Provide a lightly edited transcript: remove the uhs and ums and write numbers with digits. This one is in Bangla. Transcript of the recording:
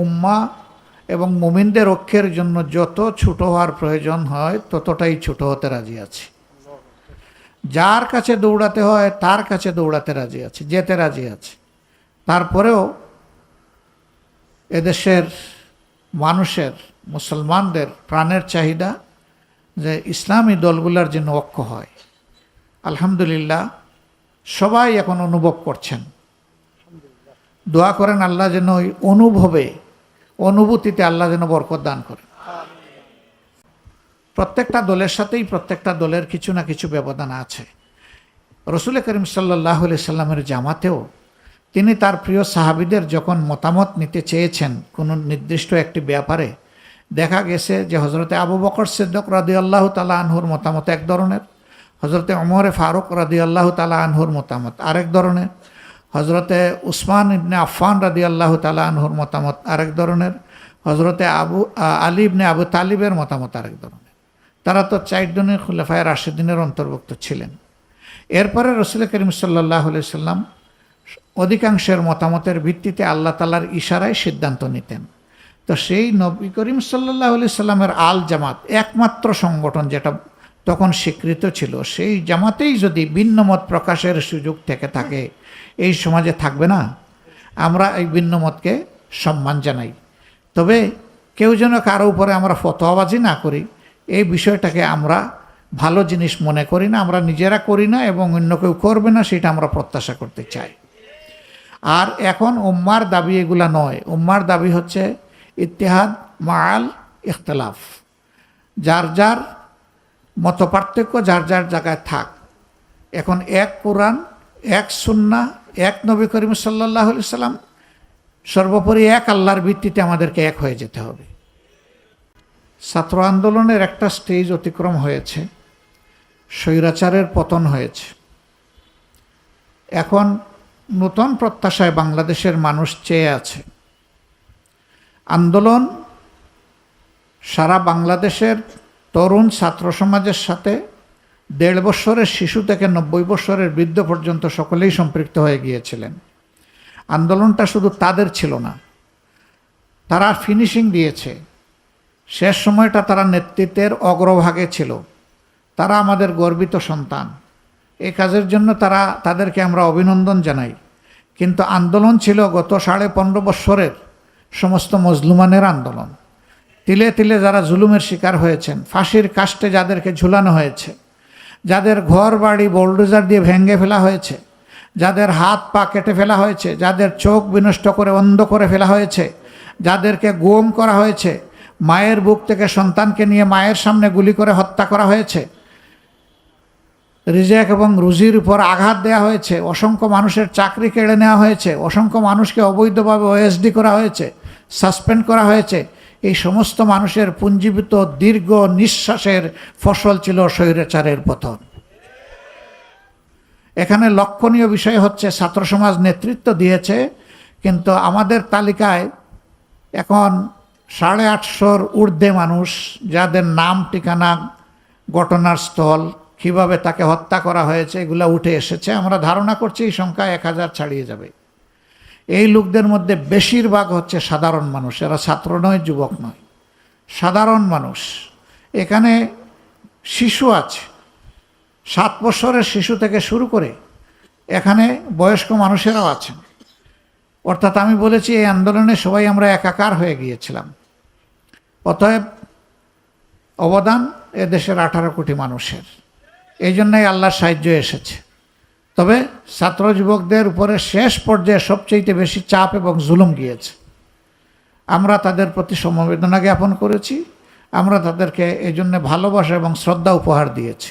উম্মা এবং মুমিনদের রক্ষের জন্য যত ছোট হওয়ার প্রয়োজন হয় ততটাই ছোট হতে রাজি আছি। যার কাছে দৌড়াতে হয় তার কাছে দৌড়াতে রাজি আছি, যেতে রাজি আছি। তারপরেও এদেশের মানুষের, মুসলমানদের প্রাণের চাহিদা যে ইসলামী দলগুলোর যেন ঐক্য হয়। আলহামদুলিল্লাহ সবাই এখন অনুভব করছেন। দোয়া করেন আল্লাহ যেন ওই অনুভূতিতে আল্লাহ যেন বরকত দান করেন। প্রত্যেকটা দলের সাথেই প্রত্যেকটা দলের কিছু না কিছু ব্যবধান আছে। রসুল করিম সাল্লাল্লাহু আলাইহি সাল্লামের জামাতেও তিনি তার প্রিয় সাহাবীদের যখন মতামত নিতে চেয়েছেন কোনো নির্দিষ্ট একটি ব্যাপারে, দেখা গেছে যে হজরতে আবু বকর সিদ্দিক রাদিয়াল্লাহু তাআলা আনহুর মতামত এক ধরনের, হজরতে ওমরে ফারুক রাদিয়াল্লাহু তাআলা আনহুর মতামত আরেক ধরনের, হজরতে উসমান ইবনে আফফান রাদিয়াল্লাহু তাআলা আনহুর মতামত আরেক ধরনের, হজরতে আলী ইবনে আবু তালিবের মতামত আরেক ধরনের। তারা তো 4 জনের খুলাফায়ে রাশিদিনের অন্তর্ভুক্ত ছিলেন। এরপরে রসুল করিম সাল্লাল্লাহু আলাইহি সাল্লাম অধিকাংশের মতামতের ভিত্তিতে আল্লাহ তাআলার ইশারায় সিদ্ধান্ত নিতেন। তো সেই নবী করিম সাল্লাল্লাহু আলাইহি সাল্লামের আল জামাত একমাত্র সংগঠন যেটা তখন স্বীকৃত ছিল, সেই জামাতেই যদি ভিন্নমত প্রকাশের সুযোগ থেকে থাকে, এই সমাজে থাকবে না। আমরা এই ভিন্নমতকে সম্মান জানাই, তবে কেউ যেন কারো উপরে আমরা ফতোয়াবাজি না করি, এই বিষয়টাকে আমরা ভালো জিনিস মনে করি না, আমরা নিজেরা করি না এবং অন্য কেউ করবে না সেটা আমরা প্রত্যাশা করতে চাই। আর এখন উম্মার দাবি এগুলা নয়। উম্মার দাবি হচ্ছে ইত্তেহাদ মাআল ইখতিলাফ। যার যার মত পার্থক্য যার যার জায়গায় থাক। এখন এক কোরআন, এক সুন্নাহ, এক নবী করিম সাল্লাল্লাহু আলাইহি সাল্লাম, সর্বোপরি এক আল্লাহর ভিত্তিতে আমাদেরকে এক হয়ে যেতে হবে। ছাত্র আন্দোলনের একটা স্টেজ অতিক্রম হয়েছে, স্বৈরাচারের পতন হয়েছে। এখন নতুন প্রত্যাশায় বাংলাদেশের মানুষ চেয়ে আছে। আন্দোলন সারা বাংলাদেশের তরুণ ছাত্র সমাজের সাথে 1.5 বছরের শিশু থেকে 90 বছরের বৃদ্ধ পর্যন্ত সকলেই সম্পৃক্ত হয়ে গিয়েছিলেন। আন্দোলনটা শুধু তাদের ছিল না, তারা ফিনিশিং দিয়েছে। শেষ সময়টা তারা নেতৃত্বের অগ্রভাগে ছিল। তারা আমাদের গর্বিত সন্তান। এই কাজের জন্য তাদেরকে আমরা অভিনন্দন জানাই। কিন্তু আন্দোলন ছিল গত 15.5 বছরের সমস্ত মজলুমানের আন্দোলন। তিলে তিলে যারা জুলুমের শিকার হয়েছেন, ফাঁসির কাস্টে যাদেরকে ঝুলানো হয়েছে, যাদের ঘর বাড়ি বোলডোজার দিয়ে ভেঙে ফেলা হয়েছে, যাদের হাত পা কেটে ফেলা হয়েছে, যাদের চোখ বিনষ্ট করে অন্ধ করে ফেলা হয়েছে, যাদেরকে গুম করা হয়েছে, মায়ের বুক থেকে সন্তানকে নিয়ে মায়ের সামনে গুলি করে হত্যা করা হয়েছে, রিজেক এবং রুজির উপর আঘাত দেওয়া হয়েছে, অসংখ্য মানুষের চাকরি কেড়ে নেওয়া হয়েছে, অসংখ্য মানুষকে অবৈধভাবে ওএসডি করা হয়েছে, সাসপেন্ড করা হয়েছে। এই সমস্ত মানুষের পুঞ্জীভূত দীর্ঘ নিঃশ্বাসের ফসল ছিল স্বৈরাচারের পতন। এখানে লক্ষণীয় বিষয় হচ্ছে ছাত্র সমাজ নেতৃত্ব দিয়েছে, কিন্তু আমাদের তালিকায় এখন 850-র ঊর্ধ্বে মানুষ, যাদের নাম, ঠিকানা, ঘটনার স্থল, কীভাবে তাকে হত্যা করা হয়েছে এগুলো উঠে এসেছে। আমরা ধারণা করছি এই সংখ্যা 1000 ছাড়িয়ে যাবে। এই লোকদের মধ্যে বেশিরভাগ হচ্ছে সাধারণ মানুষ। এরা ছাত্র নয়, যুবক নয়, সাধারণ মানুষ। এখানে শিশু আছে, 7 বছরের শিশু থেকে শুরু করে এখানে বয়স্ক মানুষেরাও আছেন। অর্থাৎ আমি বলেছি এই আন্দোলনে সবাই আমরা একাকার হয়ে গিয়েছিলাম। অতএব অবদান এদেশের 18 কোটি মানুষের। এই জন্যই আল্লাহর সাহায্য এসেছে। তবে ছাত্র যুবকদের উপরে শেষ পর্যায়ে সবচেয়ে বেশি চাপ এবং জুলুম গিয়েছে। আমরা তাদের প্রতি সমবেদনা জ্ঞাপন করেছি। আমরা তাদেরকে এই জন্য ভালোবাসা এবং শ্রদ্ধা উপহার দিয়েছি।